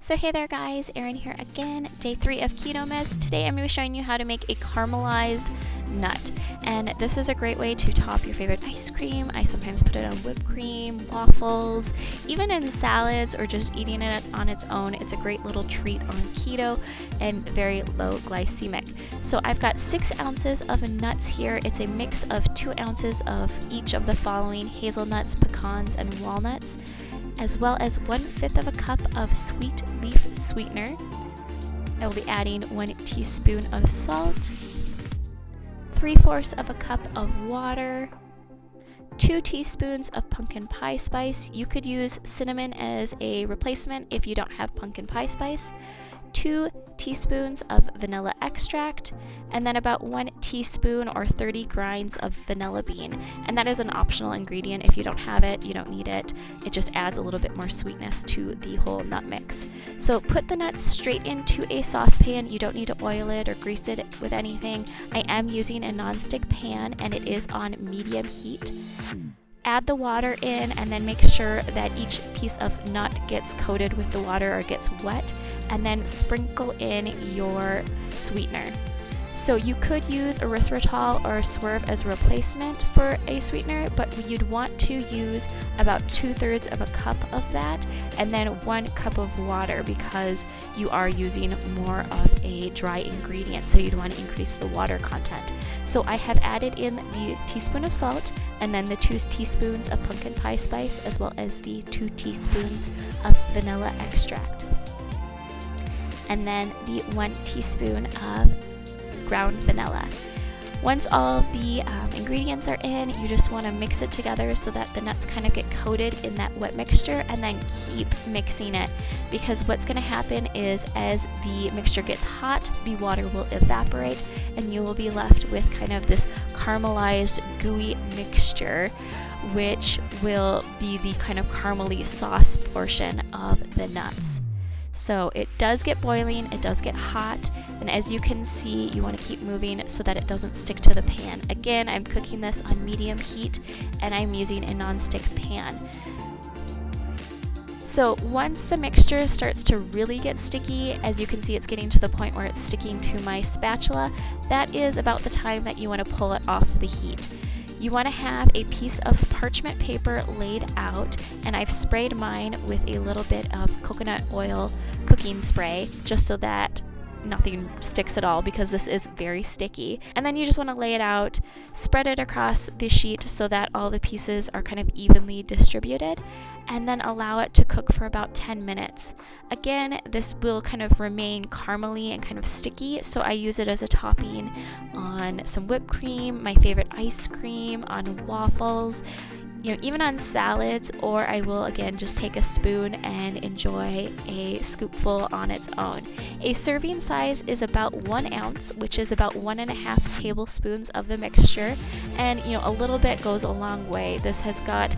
So hey there guys, Erin here again, day 3 of Ketomas. Today I'm going to be showing you how to make a caramelized nut. And this is a great way to top your favorite ice cream. I sometimes put it on whipped cream, waffles, even in salads or just eating it on its own. It's a great little treat on keto and very low glycemic. So I've got 6 ounces of nuts here. It's a mix of 2 ounces of each of the following: hazelnuts, pecans, and walnuts, as well as 1/5 of a cup of sweet leaf sweetener. I will be adding 1 teaspoon of salt, 3/4 of a cup of water, 2 teaspoons of pumpkin pie spice. You could use cinnamon as a replacement if you don't have pumpkin pie spice, 2 teaspoons of vanilla extract, and then about 1 teaspoon or 30 grinds of vanilla bean. And that is an optional ingredient. If you don't have it, you don't need it. It just adds a little bit more sweetness to the whole nut mix. So put the nuts straight into a saucepan. You don't need to oil it or grease it with anything. I am using a nonstick pan and it is on medium heat. Add the water in and then make sure that each piece of nut gets coated with the water or gets wet, and then sprinkle in your sweetener. So you could use erythritol or swerve as a replacement for a sweetener, but you'd want to use about 2/3 of a cup of that and then 1 cup of water, because you are using more of a dry ingredient, so you'd want to increase the water content. So I have added in the teaspoon of salt and then the 2 teaspoons of pumpkin pie spice, as well as the 2 teaspoons of vanilla extract, and then the 1 teaspoon of ground vanilla. Once all of the ingredients are in, you just want to mix it together so that the nuts kind of get coated in that wet mixture, and then keep mixing it, because what's going to happen is as the mixture gets hot, the water will evaporate and you will be left with kind of this caramelized gooey mixture, which will be the kind of caramely sauce portion of the nuts. So it does get boiling, it does get hot, and as you can see, you want to keep moving so that it doesn't stick to the pan. Again, I'm cooking this on medium heat and I'm using a non-stick pan. So once the mixture starts to really get sticky, as you can see, it's getting to the point where it's sticking to my spatula, that is about the time that you want to pull it off the heat. You want to have a piece of parchment paper laid out, and I've sprayed mine with a little bit of coconut oil cooking spray just so that nothing sticks at all, because this is very sticky. And then you just want to lay it out, spread it across the sheet so that all the pieces are kind of evenly distributed, and then allow it to cook for about 10 minutes. Again, this will kind of remain caramely and kind of sticky, so I use it as a topping on some whipped cream, my favorite ice cream, on waffles, even on salads, or I will again just take a spoon and enjoy a scoopful on its own. A serving size is about 1 ounce, which is about 1.5 tablespoons of the mixture, and a little bit goes a long way. This has got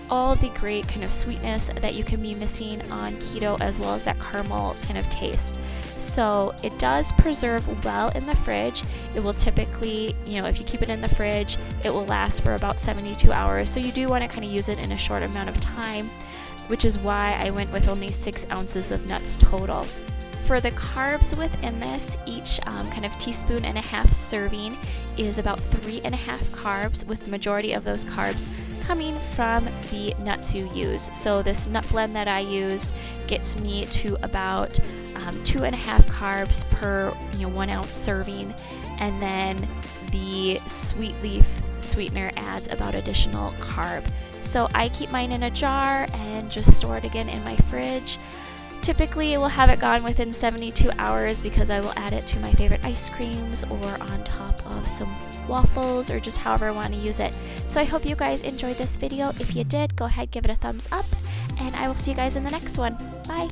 all the great kind of sweetness that you can be missing on keto, as well as that caramel kind of taste. So it does preserve well in the fridge. It will typically, if you keep it in the fridge, it will last for about 72 hours. So you do want to kind of use it in a short amount of time, which is why I went with only 6 ounces of nuts total. For the carbs within this, each kind of teaspoon and a half serving is about 3.5 carbs, with the majority of those carbs coming from the nuts you use. So this nut blend that I used gets me to about 2.5 carbs per 1 ounce serving, and then the sweet leaf sweetener adds about additional carb. So I keep mine in a jar and just store it again in my fridge. Typically, we'll have it gone within 72 hours because I will add it to my favorite ice creams or on top of some waffles, or just however I want to use it. So I hope you guys enjoyed this video. If you did, go ahead, give it a thumbs up, and I will see you guys in the next one. Bye!